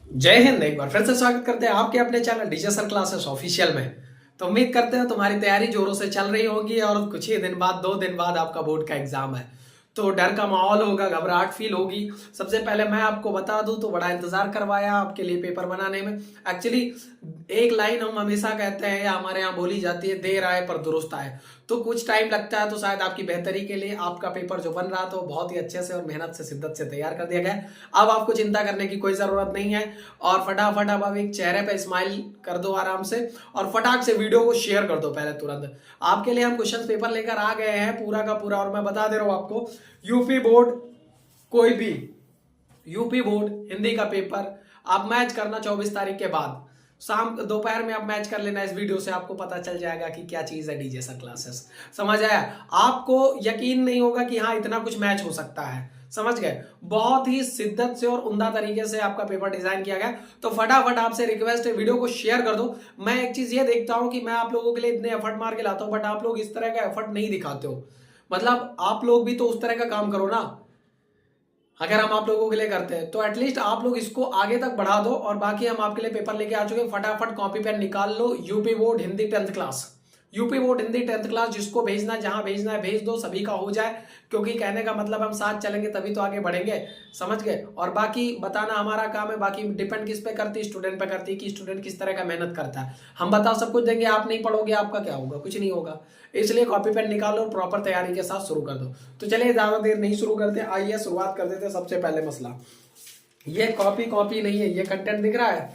जय हिंद। एक बार फिर से स्वागत करते हैं आपके अपने channel DJ sir classes official में। तो उम्मीद करते हैं तुम्हारी तैयारी जोरों से चल रही होगी और कुछ ही दिन बाद 2 दिन बाद आपका बोर्ड का एग्जाम है। तो डर का माहौल होगा, घबराहट फील होगी। सबसे पहले मैं आपको बता दूं तो बड़ा इंतजार करवाया आपके लिए पेपर बनाने में। एक्चुअली एक लाइन हम हमेशा कहते हैं या हमारे यहाँ बोली जाती है, देर आए पर दुरुस्त आए। तो कुछ टाइम लगता है, तो शायद आपकी बेहतरी के लिए आपका पेपर जो बन रहा था वो बहुत ही अच्छे से और मेहनत से शिद्दत से तैयार कर दिया गया है। अब आपको चिंता करने की कोई जरूरत नहीं है। और फटाफट अब एक चेहरे पे स्माइल कर दो आराम से और फटाक से वीडियो को शेयर कर दो पहले तुरंत। आपके लिए हम क्वेश्चन पेपर लेकर आ गए हैं पूरा का पूरा। और मैं बता दे रहा हूं आपको, यूपी बोर्ड कोई भी यूपी बोर्ड हिंदी का पेपर आप मैच करना 24 तारीख के बाद शाम दोपहर में आप मैच कर लेना। इस वीडियो से आपको पता चल जाएगा कि क्या चीज है डीजे सर क्लासेस। समझ आया? आपको यकीन नहीं होगा कि हाँ इतना कुछ मैच हो सकता है। समझ गए? बहुत ही शिद्दत से और उम्दा तरीके से आपका पेपर डिजाइन किया गया। तो फटाफट आपसे रिक्वेस्ट है, वीडियो को शेयर कर दो। मैं एक चीज ये देखता हूं कि मैं आप लोगों के लिए इतने एफर्ट मार के लाता हूं, बट आप लोग इस तरह का एफर्ट नहीं दिखाते हो। मतलब आप लोग भी तो उस तरह का काम करो ना। अगर हम आप लोगों के लिए करते हैं तो एटलीस्ट आप लोग इसको आगे तक बढ़ा दो। और बाकी हम आपके लिए पेपर लेके आ चुके हैं, फटाफट कॉपी पेन निकाल लो। UP board Hindi 10th class, UP board Hindi 10th class, जिसको भेजना है जहां भेजना है भेज दो, सभी का हो जाए। क्योंकि कहने का मतलब हम साथ चलेंगे तभी तो आगे बढ़ेंगे। समझ गए? और बाकी बताना हमारा काम है। बाकी डिपेंड किस पे करती है? स्टूडेंट पे करती है कि स्टूडेंट किस तरह का मेहनत करता है। हम बता सब कुछ देंगे, आप नहीं पढ़ोगे आपका क्या होगा? कुछ नहीं होगा। इसलिए कॉपी पेन निकालो और प्रॉपर तैयारी के साथ शुरू कर दो। तो चलिए ज्यादा देर नहीं शुरू करते, आइए शुरुआत कर देते। सबसे पहले मसला, ये कॉपी कॉपी नहीं है, ये कंटेंट दिख रहा है,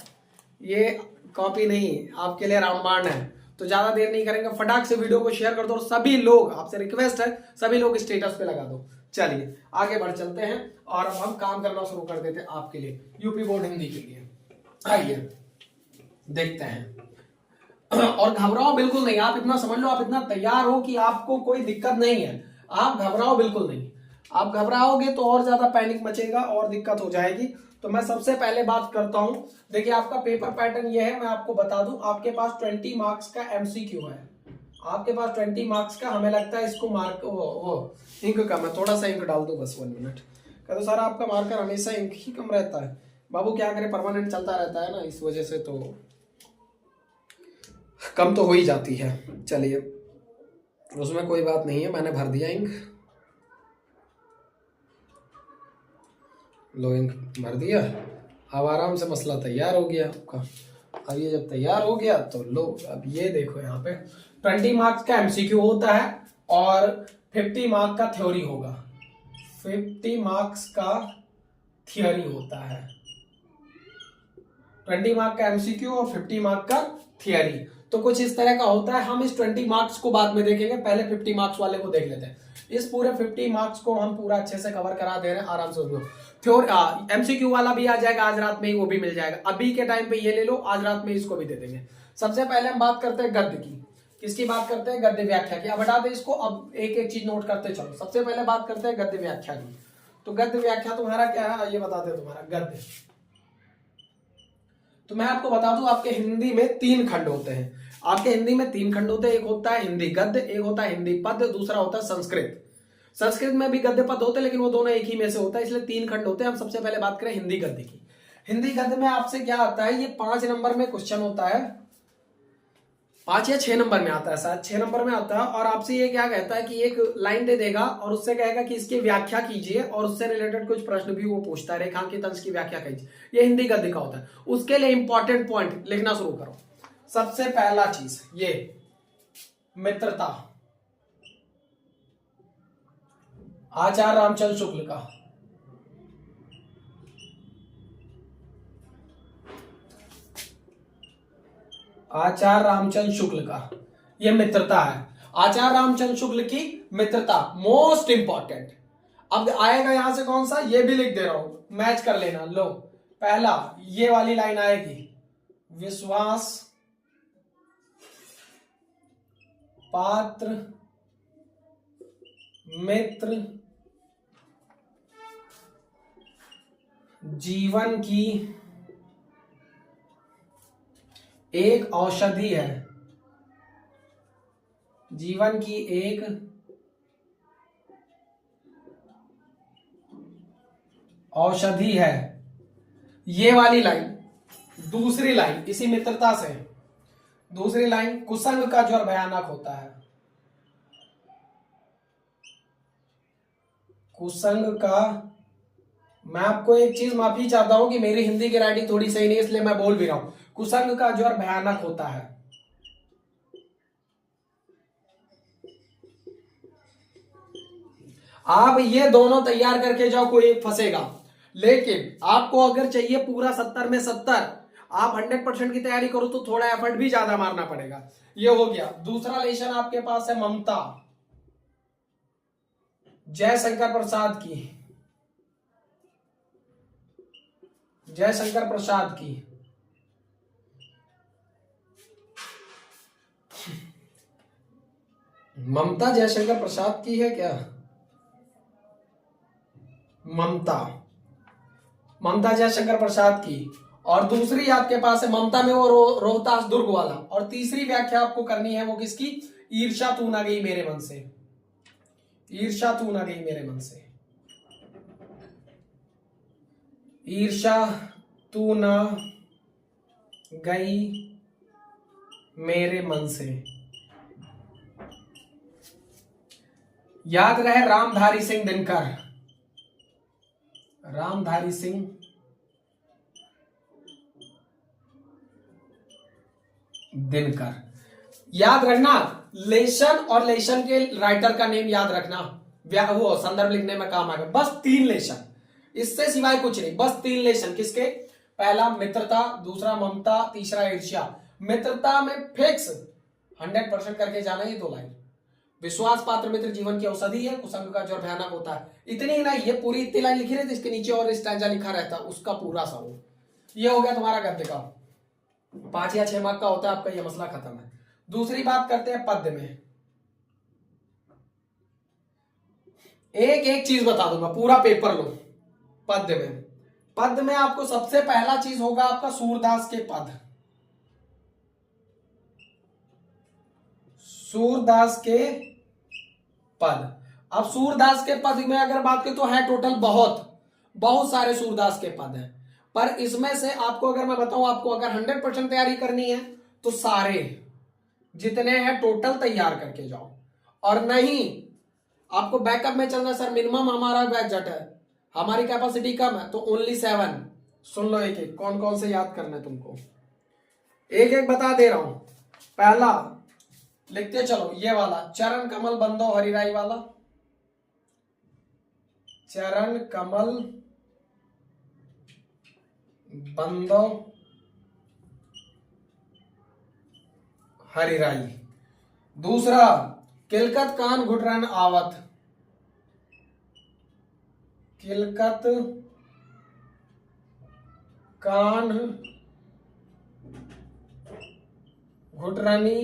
ये कॉपी नहीं, आपके लिए रामबाण है। तो ज्यादा देर नहीं करेंगे, फटाक से वीडियो को शेयर कर दो। और सभी लोग, आपसे रिक्वेस्ट है, सभी लोग स्टेटस पे लगा दो। चलिए आगे बढ़ चलते हैं और अब हम काम करना शुरू कर देते हैं आपके लिए, यूपी बोर्ड हिंदी के लिए। आइए देखते हैं। और घबराओ बिल्कुल नहीं। आप इतना समझ लो, आप इतना तैयार हो कि आपको कोई दिक्कत नहीं है। आप घबराओ बिल्कुल नहीं। आप घबराओगे तो और ज्यादा पैनिक मचेगा और दिक्कत हो जाएगी। तो मैं सबसे पहले बात करता हूं। देखिए आपका पेपर पैटर्न ये है, मैं आपको बता दूं। आपके पास 20 मार्क्स का एमसीक्यू है। आपके पास 20 मार्क्स का, हमें लगता है इसको मार्क वो इंक का, मैं थोड़ा सा इंक डाल दूं बस 1 मिनट। कह दो सर आपका मार्कर हमेशा इंक ही कम रहता है। बाबू क्या करे, परमानेंट चलता रहता है ना, इस वजह से तो कम तो हो ही जाती है। चलिए उसमें कोई बात नहीं है, मैंने भर दिया इंक। लो इंक भर दिया। अब आराम से मसला तैयार हो गया आपका। अब ये जब तैयार हो गया तो लो, अब ये देखो यहाँ पे 20 मार्क्स का एमसीक्यू होता है और 50 मार्क्स का थ्योरी होगा। 50 मार्क्स का थियोरी होता है। 20 मार्क का एमसीक्यू और 50 मार्क का थियरी। तो कुछ इस तरह का होता है। हम इस 20 मार्क्स को बाद में देखेंगे, पहले 50 मार्क्स वाले को देख लेते हैं। इस पूरे 50 मार्क्स को हम पूरा अच्छे से कवर करा दे रहे हैं, आराम से। थ्योरी एमसीक्यू वाला भी आ जाएगा आज रात में ही, वो भी मिल जाएगा। अभी के टाइम पे ये ले लो, आज रात में इसको भी दे देंगे। सबसे पहले हम बात करते हैं गद्य की। किसकी बात करते हैं? गद्य व्याख्या की। अब हटा दे इसको, अब एक एक चीज नोट करते चलो। सबसे पहले बात करते हैं गद्य व्याख्या की। तो गद्य व्याख्या तुम्हारा क्या है ये बता दे। तुम्हारा गद्य, तो मैं आपको बता दूं, आपके हिंदी में 3 खंड होते हैं। आपके हिंदी में 3 खंड होते हैं। एक होता है हिंदी गद्य, एक होता है हिंदी पद्य, दूसरा होता है संस्कृत। संस्कृत में भी गद्य पद होते हैं, लेकिन वो दोनों एक ही में से होता है, इसलिए 3 खंड होते हैं। हम सबसे पहले बात करें हिंदी गद्य की। हिंदी गद्य में आपसे क्या आता है, ये 5 नंबर में क्वेश्चन होता है। 5 या 6 नंबर में आता है, शायद 6 नंबर में आता है। और आपसे ये क्या कहता है कि एक लाइन दे देगा और उससे कहेगा कि इसकी व्याख्या कीजिए, और उससे रिलेटेड कुछ प्रश्न भी वो पूछता है। रेखांकित अंश की व्याख्या कीजिए। ये हिंदी गद्य का होता है। उसके लिए इंपॉर्टेंट पॉइंट लिखना शुरू करो। सबसे पहला चीज ये मित्रता, आचार्य रामचंद्र शुक्ल का। आचार्य रामचंद्र शुक्ल का ये मित्रता है। आचार्य रामचंद्र शुक्ल की मित्रता मोस्ट इंपॉर्टेंट। अब आएगा यहां से कौन सा, ये भी लिख दे रहा हूं, मैच कर लेना। लो पहला ये वाली लाइन आएगी, विश्वास पात्र मित्र जीवन की एक औषधि है। जीवन की एक औषधि है। ये वाली लाइन दूसरी लाइन इसी मित्रता से, दूसरी लाइन, कुसंग का ज्वर भयानक होता है। कुसंग का, मैं आपको एक चीज माफी चाहता हूं कि मेरी हिंदी की राइटिंग थोड़ी सही नहीं, इसलिए मैं बोल भी रहा हूं। कुसंग का ज्वर भयानक होता है। आप ये दोनों तैयार करके जाओ, कोई एक फंसेगा। लेकिन आपको अगर चाहिए पूरा 70 में 70, आप 100% की तैयारी करो तो थोड़ा एफर्ट भी ज्यादा मारना पड़ेगा। ये हो गया। दूसरा लेशन आपके पास है ममता जयशंकर प्रसाद की, जयशंकर प्रसाद की। ममता जयशंकर प्रसाद की है क्या? ममता, ममता जयशंकर प्रसाद की। और दूसरी आपके पास है ममता में वो रोहतास दुर्ग वाला। और तीसरी व्याख्या आपको करनी है वो किसकी? ईर्ष्या तू ना गई मेरे मन से, ईर्ष्या तू ना गई मेरे मन से, ईर्ष्या तू ना गई मेरे मन से। याद रहे रामधारी सिंह दिनकर, रामधारी सिंह दिनकर। याद रखना, लेशन और लेशन के राइटर का नेम याद रखना, वो संदर्भ लिखने में काम आएगा। बस 3 लेशन, इससे सिवाय कुछ नहीं, बस 3 लेशन। किसके? पहला मित्रता, दूसरा ममता, तीसरा ईर्ष्या। मित्रता में फिक्स 100% करके जाना, ये 2 लाइन। विश्वास पात्र मित्र जीवन की औषधि है, कुसंग का ज्वर भयानक होता है। इतनी ही नहीं, ये पूरी इतनी लाइन लिखी रहती, इसके नीचे और स्टैंजा लिखा रहता, उसका पूरा सा वो। ये हो गया तुम्हारा गद्य का। 5 या 6 मार्क का होता है आपका, ये मसला खत्म है। दूसरी बात करते हैं पद्य में। एक एक चीज बता दूंगा, पूरा पेपर लो। पद्य में, पद्य में आपको सबसे पहला चीज होगा आपका सूरदास के पद, सूरदास के पद। अब सूरदास के पद में अगर बात करें तो है टोटल बहुत सारे सूरदास के पद हैं। पर इसमें से आपको अगर मैं बताऊं, आपको अगर 100% तैयारी करनी है तो सारे जितने हैं टोटल तैयार करके जाओ। और नहीं आपको बैकअप में चलना, सर मिनिमम हमारा बजट है, हमारी कैपेसिटी कम है, तो ओनली 7। सुन लो एक एक कौन कौन से याद करना है तुमको, एक एक बता दे रहा हूं। पहला लिखते चलो, ये वाला चरण कमल बंदो हरिराई वाला, चरण कमल बंदो हरिराई। दूसरा किलकत कान घुटरन आवत, किलकत कान घुटरानी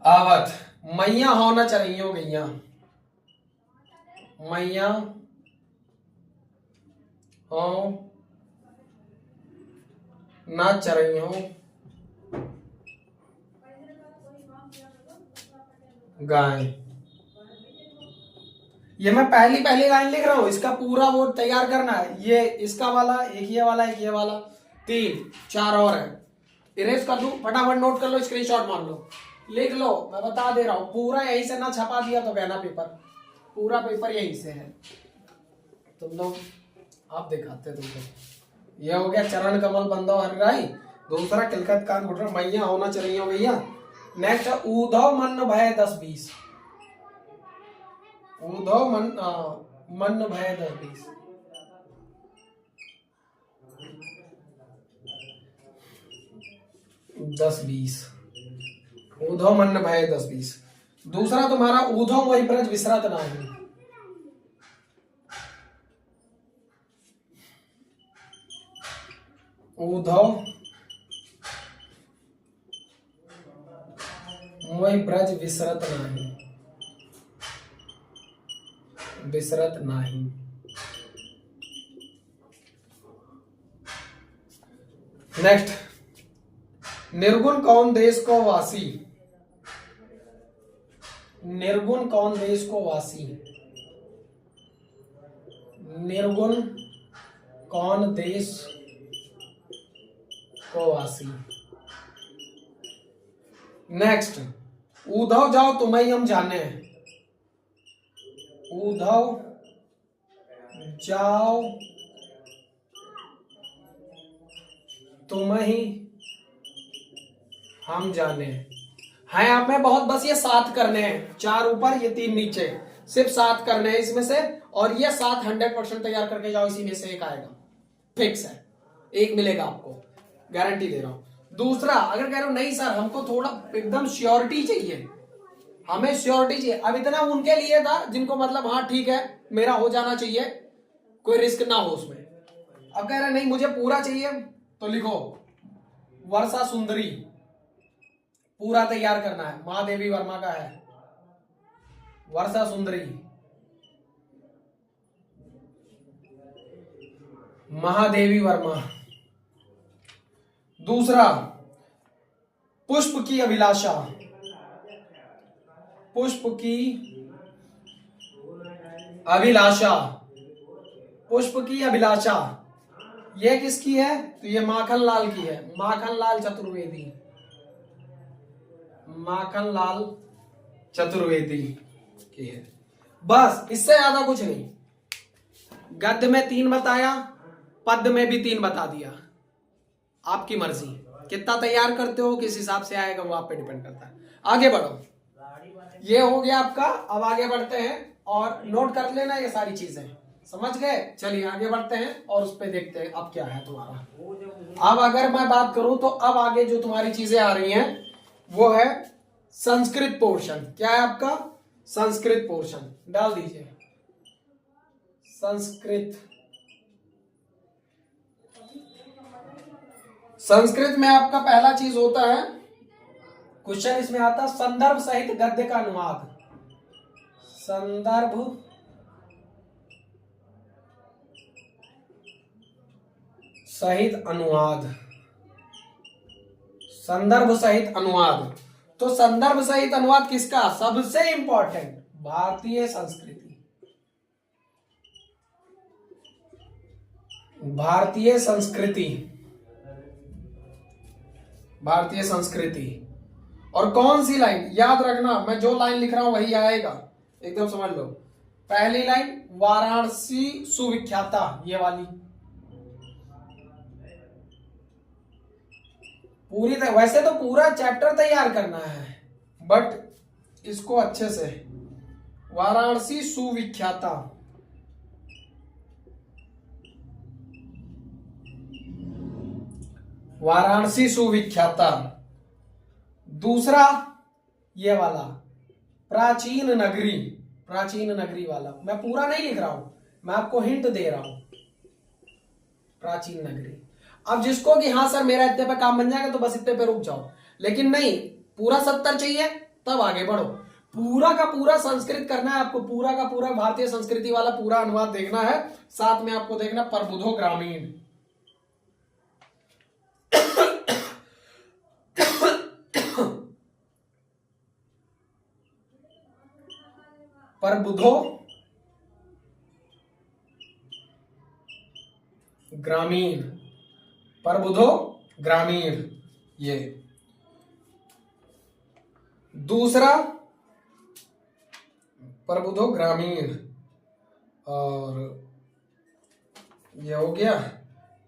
आवत। मैया हो न चरइयो गैया, मैया हो ना चरइयो गाय। ये मैं पहली लाइन लिख रहा हूं, इसका पूरा वो तैयार करना है। ये इसका वाला, एक ये वाला, एक ये वाला, 3 4 और है। इरेज कर दूं, फटाफट नोट कर लो, स्क्रीनशॉट मार लो, लिख लो। मैं बता दे रहा हूं, पूरा यहीं से ना छपा दिया तो गया ना पेपर, पूरा पेपर यहीं से है। तुम लोग आप दिखाते तुमको। ये हो गया चरण कमल बंदो हरिराई। दूसरा किलकत कान घुटरा मैया होना चलिए भैया। नेक्स्ट उधव मन भय 10-20, उधव मन भय 10-20। उधव मन भय 10-20। दूसरा तुम्हारा उधव वही ब्रज विसरत नाही, उधव वही ब्रज विसरत नाही, विसरत नाही। नेक्स्ट निर्गुण कौन देश को वासी, निर्गुण कौन देश को वासी, निर्गुण कौन देश को वासी। नेक्स्ट, उधव जाओ तुम्हें हम जाने। उधव जाओ तुम्हें हम जाने हैं। हमें बहुत बस ये 7 करने हैं, 4 ऊपर ये 3 नीचे, सिर्फ 7 करने हैं इसमें से। और ये 7 100% तैयार करके जाओ, इसी में से एक आएगा, फिक्स है, एक मिलेगा आपको, गारंटी दे रहा हूं। दूसरा, अगर कह रहे हो नहीं सर हमको थोड़ा एकदम श्योरिटी चाहिए, हमें श्योरिटी चाहिए, अब इतना उनके लिए था जिनको मतलब हाँ ठीक है मेरा हो जाना चाहिए, कोई रिस्क ना हो उसमें। अब कह रहे नहीं मुझे पूरा चाहिए, तो लिखो वर्षा सुंदरी, पूरा तैयार करना है, महादेवी वर्मा का है वर्षा सुंदरी, महादेवी वर्मा। दूसरा, पुष्प की अभिलाषा, पुष्प की अभिलाषा, पुष्प की अभिलाषा, ये किसकी है? तो ये माखन लाल की है, माखन लाल चतुर्वेदी, माखन लाल चतुर्वेदी की है। बस इससे ज्यादा कुछ नहीं। गद्य में 3 बताया, पद्य में भी 3 बता दिया, आपकी मर्जी कितना तैयार करते हो, किस हिसाब से आएगा वो आप पे डिपेंड करता है। आगे बढ़ो, ये हो गया आपका। अब आगे बढ़ते हैं और नोट कर लेना ये सारी चीजें, समझ गए? चलिए आगे बढ़ते हैं और उस पे देखते हैं अब क्या है तुम्हारा। अब अगर मैं बात करूं तो अब आगे जो तुम्हारी चीजें आ रही हैं वो है संस्कृत पोर्शन। क्या है आपका? संस्कृत पोर्शन, डाल दीजिए संस्कृत। संस्कृत में आपका पहला चीज होता है, क्वेश्चन इसमें आता है संदर्भ सहित गद्य का अनुवाद। संदर्भ सहित अनुवाद, संदर्भ सहित अनुवाद। तो संदर्भ सहित अनुवाद किसका? सबसे इंपॉर्टेंट भारतीय संस्कृति, भारतीय संस्कृति, भारतीय संस्कृति। और कौन सी लाइन याद रखना, मैं जो लाइन लिख रहा हूं वही आएगा, एकदम समझ लो। पहली लाइन वाराणसी सुविख्याता, ये वाली पूरी। वैसे तो पूरा चैप्टर तैयार करना है बट इसको अच्छे से, वाराणसी सुविख्याता, वाराणसी सुविख्याता। दूसरा ये वाला प्राचीन नगरी, प्राचीन नगरी वाला मैं पूरा नहीं लिख रहा हूं, मैं आपको हिंट दे रहा हूं, प्राचीन नगरी। अब जिसको कि हाँ सर मेरा इतने पे काम बन जाएगा तो बस इतने पे रुक जाओ, लेकिन नहीं पूरा 70 चाहिए तब आगे बढ़ो। पूरा का पूरा संस्कृत करना है आपको, पूरा का पूरा भारतीय संस्कृति वाला पूरा अनुवाद देखना है। साथ में आपको देखना प्रबुद्धो ग्रामीण, प्रबुद्धो ग्रामीण, प्रबुद्धो ग्रामीण। ये दूसरा प्रबुद्धो ग्रामीण, और ये हो गया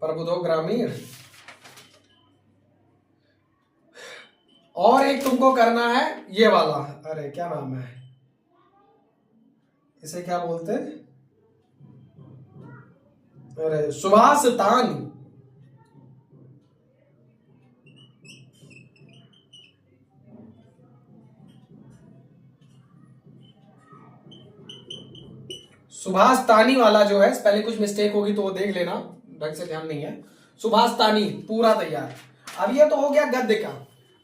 प्रबुद्धो ग्रामीण। और एक तुमको करना है ये वाला, अरे क्या नाम है इसे, क्या बोलते हैं, अरे सुभाषतानी, सुभाषतानी वाला जो है, पहले कुछ मिस्टेक होगी तो वो देख लेना, ढंग से ध्यान नहीं है। सुभाषतानी पूरा तैयार। अब ये तो हो गया गद्य का।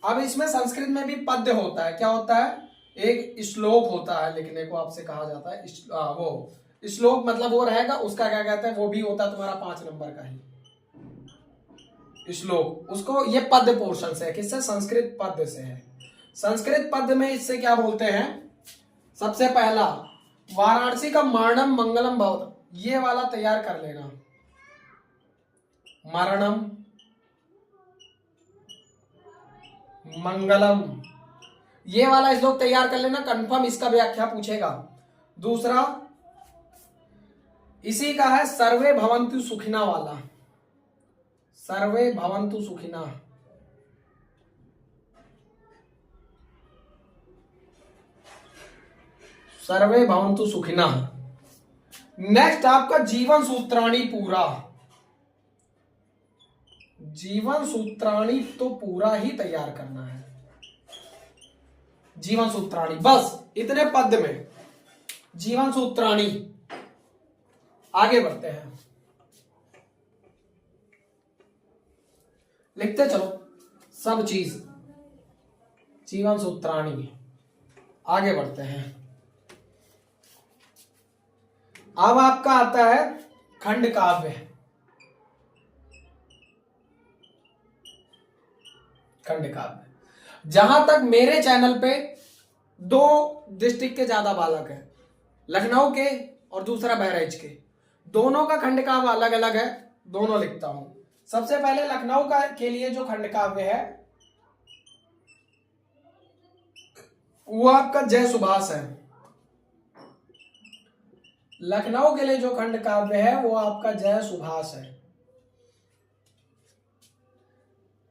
अब इसमें संस्कृत में भी पद्य होता है। क्या होता है? एक श्लोक होता है, लिखने को आपसे कहा जाता है वो श्लोक, मतलब वो रहेगा उसका क्या कहते हैं, वो भी होता है तुम्हारा 5 नंबर का ही श्लोक। उसको ये पद्य पोर्शन से है, किससे? संस्कृत पद्य से है। संस्कृत पद्य में इससे क्या बोलते हैं? सबसे पहला वाराणसी का मार्णम मंगलम भवत, ये वाला तैयार कर लेना, मरणम, मंगलम, ये वाला इस लोग तैयार कर लेना, कंफर्म इसका व्याख्या पूछेगा। दूसरा इसी का है सर्वे भवन्तु सुखिना वाला, सर्वे भवन्तु सुखिना, सर्वे भवन्तु सुखिना। नेक्स्ट आपका जीवन सूत्राणी पूरा, जीवन सूत्राणी तो पूरा ही तैयार करना है, जीवन सूत्राणी, बस इतने पद में जीवन सूत्राणी। आगे बढ़ते हैं, लिखते चलो सब चीज, जीवन सूत्राणी। आगे बढ़ते हैं, अब आपका आता है खंड काव्य। खंड काव्य, जहां तक मेरे चैनल पे दो डिस्ट्रिक्ट के ज्यादा बालक हैं, लखनऊ के और दूसरा बहराइच के, दोनों का खंड काव्य अलग अलग है, दोनों लिखता हूं। सबसे पहले लखनऊ का के लिए जो खंड काव्य है वो आपका जय सुभाष है। लखनऊ के लिए जो खंड काव्य है वो आपका जय सुभाष है।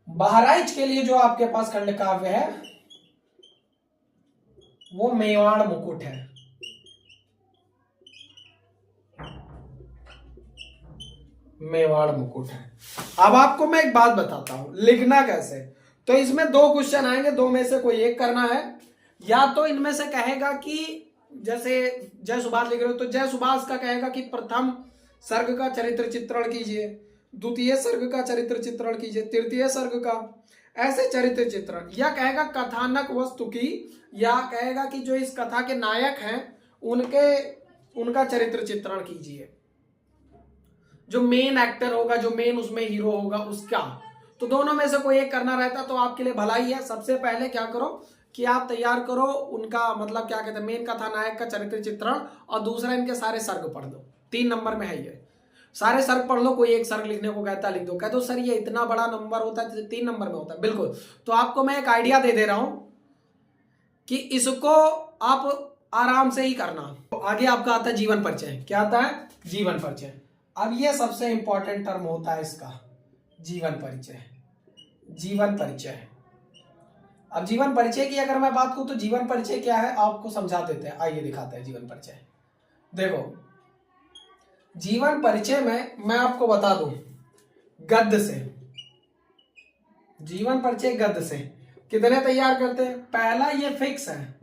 बहराइच के लिए जो आपके पास खंड काव्य है वो मेवाड़ मुकुट है। मेवाड़ मुकुट है। अब आपको मैं एक बात बताता हूं, लिखना कैसे। तो इसमें दो क्वेश्चन आएंगे, दो में से कोई एक करना है। या तो इनमें से कहेगा कि जैसे जय सुभाष लिख रहे हो तो जय सुभाष का कहेगा कि प्रथम सर्ग का चरित्र चित्रण कीजिए, द्वितीय सर्ग का चरित्र चित्रण कीजिए, तृतीय सर्ग का, ऐसे चरित्र चित्रण। या कहेगा कथानक वस्तु की, या कहेगा कि जो इस कथा के नायक हैं उनका चरित्र चित्रण कीजिए, जो मेन एक्टर होगा, जो मेन उसमें हीरो होगा उसका। तो दोनों में से कोई एक करना रहता तो आपके लिए भलाई है। सबसे पहले क्या करो कि आप तैयार करो उनका मतलब क्या कहते हैं मेन कथा नायक का चरित्र चित्रण, और दूसरा इनके सारे सर्ग पढ़ दो। 3 नंबर में है ये, सारे सर्ग पढ़ लो। कोई एक सर्ग लिखने को कहता लिख दो, कह दो सर ये इतना बड़ा नंबर होता है, 3 नंबर में होता है। बिल्कुल। तो आपको मैं एक आइडिया दे दे रहा हूं कि इसको आप आराम से ही करना। तो आगे आपका आता है जीवन परिचय। क्या आता है? जीवन परिचय। अब ये सबसे इंपॉर्टेंट टर्म होता है इसका, जीवन परिचय। जीवन परिचय। अब जीवन परिचय की अगर मैं बात करूं तो जीवन परिचय क्या है आपको समझा देते हैं। आइए दिखाते हैं जीवन परिचय। देखो जीवन परिचय में मैं आपको बता दूं गद्य से, जीवन परिचय गद्य से कितने तैयार करते हैं। पहला ये फिक्स है,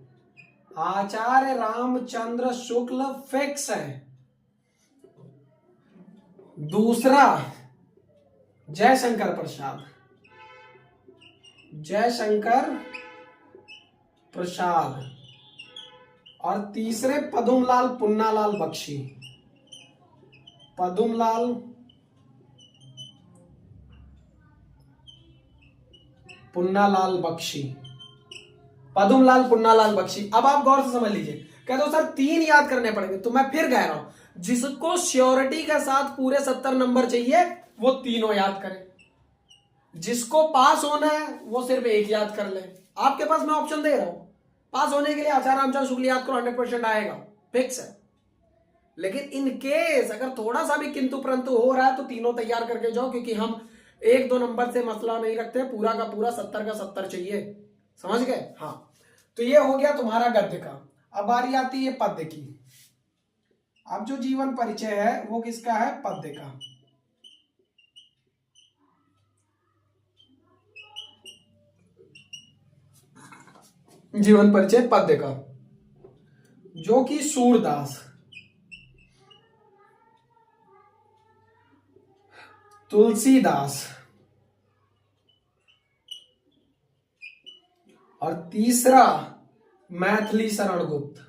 आचार्य रामचंद्र शुक्ल फिक्स है। दूसरा जयशंकर प्रसाद, जयशंकर प्रसाद। और तीसरे पदुमलाल पुन्नालाल बख्शी, पदुमलाल पुन्नालाल बख्शी, पदुमलाल पुन्नालाल बख्शी। अब आप गौर से समझ लीजिए। कहते हो सर 3 याद करने पड़ेंगे, तो मैं फिर कह रहा हूं जिसको श्योरिटी के साथ पूरे 70 नंबर चाहिए वो तीनों याद करे, जिसको पास होना है वो सिर्फ एक याद कर ले। आपके पास मैं ऑप्शन दे रहा हूं, पास होने के लिए आचार्य रामचंद्र शुक्ल याद करो, 100% आएगा, फिक्स है। लेकिन इन केस अगर थोड़ा सा भी किंतु परंतु हो रहा है तो तीनों तैयार करके जाओ, क्योंकि हम 1-2 नंबर से मसला नहीं रखते, पूरा का पूरा 70 का 70 चाहिए। समझ गए? हाँ। तो ये हो गया तुम्हारा गद्य का। अब बारी आती है पद्य की। अब जो जीवन परिचय है वो किसका है? पद्य का। जीवन परिचय पद्य का, जो कि सूरदास, तुलसीदास और तीसरा मैथिली शरण गुप्त।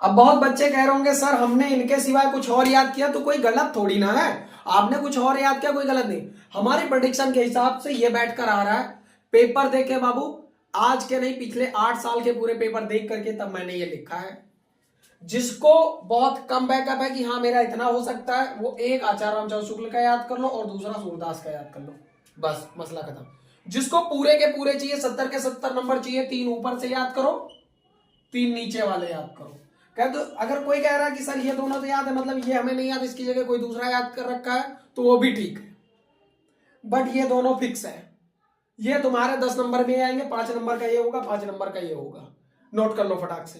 अब बहुत बच्चे कह रहे होंगे सर हमने इनके सिवाय कुछ और याद किया, तो कोई गलत थोड़ी ना है। आपने कुछ और याद किया, कोई गलत नहीं। हमारी प्रेडिक्शन के हिसाब से ये बैठकर आ रहा है। पेपर देखे बाबू, आज के नहीं, पिछले 8 साल के पूरे पेपर देख करके तब मैंने ये लिखा है। जिसको बहुत कम बैकअप है कि हाँ मेरा इतना हो सकता है, वो एक आचार्य रामचंद्र शुक्ल का याद कर लो और दूसरा सूरदास का याद कर लो, बस मसला खत्म। जिसको पूरे के पूरे चाहिए, 70 के 70 नंबर चाहिए, 3 ऊपर से याद करो, 3 नीचे वाले याद करो। कह तो अगर कोई कह रहा है कि सर ये दोनों तो याद है, मतलब ये हमें नहीं याद, इसकी जगह कोई दूसरा याद कर रखा है, तो वो भी ठीक है, बट ये दोनों फिक्स है। ये तुम्हारे 10 नंबर में आएंगे, 5 नंबर का ये होगा, 5 नंबर का ये होगा। नोट कर लो फटाक से,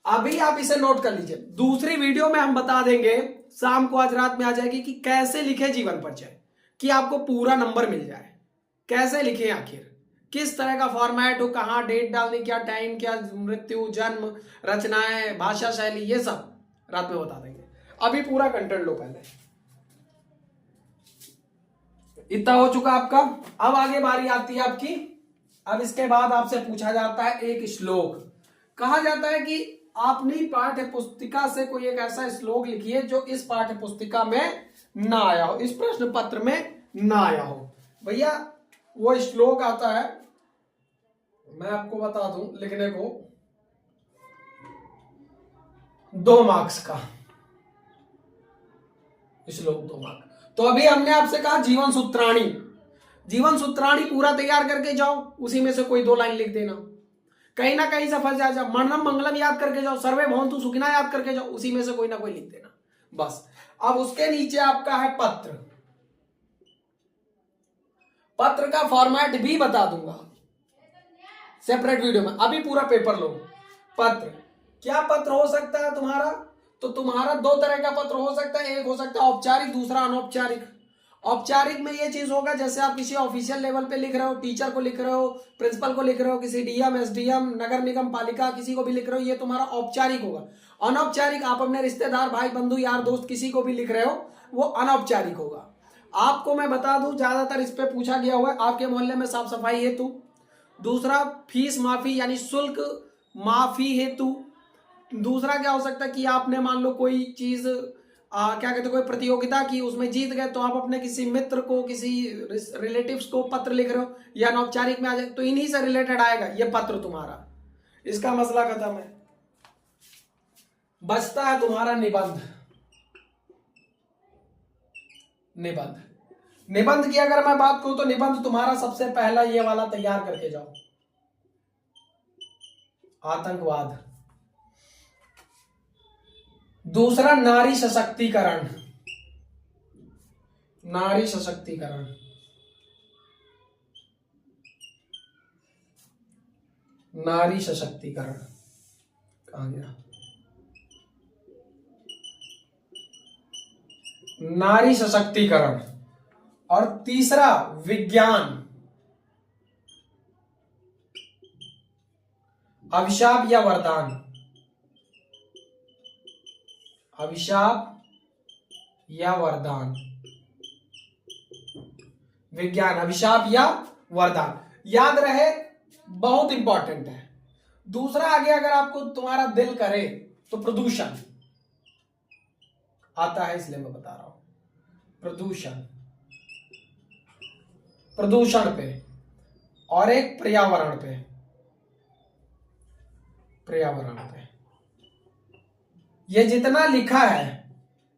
अभी आप इसे नोट कर लीजिए। दूसरी वीडियो में हम बता देंगे, शाम को आज रात में आ जाएगी, कि कैसे लिखे जीवन परिचय, कि आपको पूरा नंबर मिल जाए। कैसे लिखे, आखिर किस तरह का फॉर्मेट हो, कहां डेट डालनी, क्या टाइम, क्या मृत्यु, जन्म, रचनाएं, भाषा शैली, ये सब रात में बता देंगे। अभी पूरा कंटेंट लो पहले। इतना हो चुका आपका। अब आगे बारी आती है आपकी। अब इसके बाद आपसे पूछा जाता है एक श्लोक। कहा जाता है कि अपनी पाठ्य पुस्तिका से कोई एक ऐसा श्लोक लिखिए जो इस पाठ्य पुस्तिका में ना आया हो, इस प्रश्न पत्र में ना आया हो। भैया वो श्लोक आता है, मैं आपको बता दूं लिखने को, 2 मार्क्स का श्लोक, 2 मार्क्स। तो अभी हमने आपसे कहा जीवन सूत्राणी, जीवन सूत्राणी पूरा तैयार करके जाओ, उसी में से कोई 2 लाइन लिख देना। कहीं ना कहीं से फंस जाए, मरणम मंगलम याद करके जाओ, सर्वे भवन्तु सुखिना याद करके जाओ, उसी में से कोई ना कोई लिख देना बस। अब उसके नीचे आपका है पत्र। पत्र का फॉर्मेट भी बता दूंगा सेपरेट वीडियो में, अभी पूरा पेपर लो। पत्र क्या पत्र हो सकता है तुम्हारा, तो तुम्हारा 2 तरह का पत्र हो सकता है। एक हो सकता है औपचारिक, दूसरा अनौपचारिक। औपचारिक में ये चीज होगा जैसे आप किसी ऑफिशियल लेवल पे लिख रहे हो, टीचर को लिख रहे हो, प्रिंसिपल को लिख रहे हो, किसी डीएम, एसडीएम, नगर निगम पालिका, किसी को भी लिख रहे हो, ये तुम्हारा औपचारिक होगा। अनौपचारिक आप अपने रिश्तेदार, भाई बंधु, यार दोस्त, किसी को भी लिख रहे हो, वो अनौपचारिक होगा। आपको मैं बता दूं, ज्यादातर इस पे पूछा गया हुआ है आपके मोहल्ले में साफ सफाई हेतु, दूसरा फीस माफी यानी शुल्क माफी हेतु, दूसरा क्या हो सकता है कि आपने मान लो कोई चीज क्या कहते, कोई प्रतियोगिता की, उसमें जीत गए, तो आप अपने किसी मित्र को, किसी रिलेटिव्स को पत्र लिख रहे हो, या अनौपचारिक में आ जाए, तो इन्हीं से रिलेटेड आएगा ये पत्र तुम्हारा। इसका मसला खत्म है। बचता है तुम्हारा निबंध। निबंध, निबंध की अगर मैं बात करूं तो निबंध तुम्हारा सबसे पहला ये वाला तैयार करके जाओ, आतंकवाद। दूसरा नारी सशक्तिकरण, नारी सशक्तिकरण। नारी सशक्तिकरण कहां गया, नारी सशक्तिकरण। और तीसरा विज्ञान, अभिशाप या वरदान। अभिशाप या वरदान, विज्ञान, अभिशाप या वरदान, याद रहे, बहुत इंपॉर्टेंट है। दूसरा आगे अगर आपको तुम्हारा दिल करे तो प्रदूषण आता है, इसलिए मैं बता रहा हूं। प्रदूषण, प्रदूषण पे, और एक पर्यावरण पे, पर्यावरण पे। ये जितना लिखा है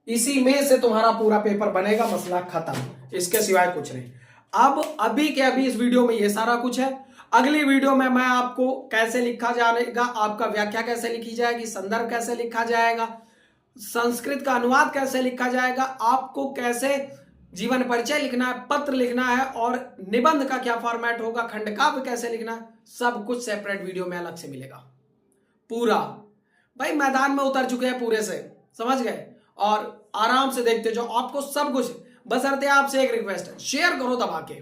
इसी में से तुम्हारा पूरा पेपर बनेगा, मसला खत्म, इसके सिवाय कुछ नहीं। अब अभी के अभी इस वीडियो में ये सारा कुछ है। अगली वीडियो में मैं आपको कैसे लिखा जाएगा, आपका व्याख्या कैसे लिखी जाएगी, संदर्भ कैसे लिखा जाएगा, संस्कृत का अनुवाद कैसे लिखा जाएगा, आपको कैसे जीवन परिचय लिखना है, पत्र लिखना है, और निबंध का क्या फॉर्मेट होगा, खंडकाव्य कैसे लिखना है, सब कुछ सेपरेट वीडियो में अलग से मिलेगा। पूरा भाई मैदान में उतर चुके हैं पूरे से, समझ गए, और आराम से देखते जाओ, आपको सब कुछ। बशर्ते आपसे एक रिक्वेस्ट है, शेयर करो दबा के,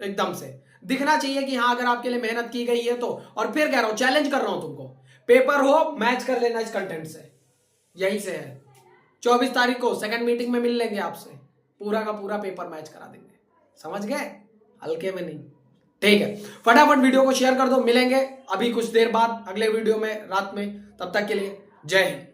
एकदम से दिखना चाहिए कि हाँ अगर आपके लिए मेहनत की गई है तो। और फिर कह रहा हूं, चैलेंज कर रहा हूं तुमको, पेपर हो मैच कर लेना इस कंटेंट से, यही से है। 24 तारीख को सेकंड मीटिंग में मिल लेंगे आपसे, पूरा का पूरा पेपर मैच करा देंगे, समझ गए, हल्के में नहीं। ठीक है, फटाफट वीडियो को शेयर कर दो। मिलेंगे अभी कुछ देर बाद अगले वीडियो में रात में, तब तक के लिए जय हिंद।